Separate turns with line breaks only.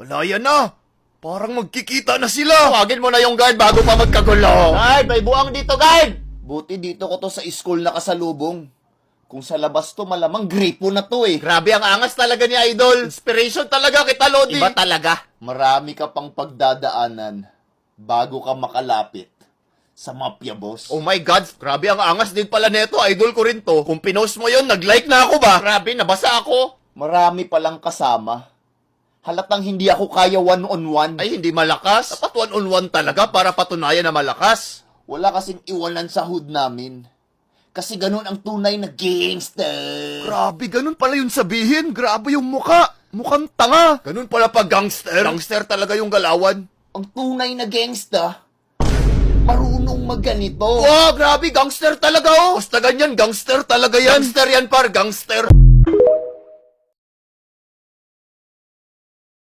Hala, yan na. Parang magkikita na sila. Tawagin mo na yung guard bago pa magkagulo.
Guard, may buwang dito, guard! Buti dito ko to sa school nakasalubong. Kung sa labas to, malamang gripo na to eh.
Grabe ang angas talaga ni Idol. Inspiration talaga kita, Lodi.
Iba talaga. Marami ka pang pagdadaanan bago ka makalapit sa mafia, boss.
Oh my God, grabe ang angas din pala neto. Idol ko rin to. Kung pinost mo yon, nag-like na ako ba? Grabe, nabasa ako.
Marami palang kasama. Halatang hindi ako kaya one-on-one.
Ay, hindi malakas. Dapat one-on-one talaga para patunayan na malakas.
Wala kasing iwanan sa hood namin. Kasi ganun ang tunay na gangster.
Grabe, ganun pala yung sabihin. Grabe yung muka. Mukhang tanga. Ganun pala pag gangster. Gangster talaga yung galawan.
Ang tunay na gangsta, marunong magganito.
Wow, grabe, gangster talaga oh. Basta ganyan, gangster talaga yan. Gangster yan par, gangster.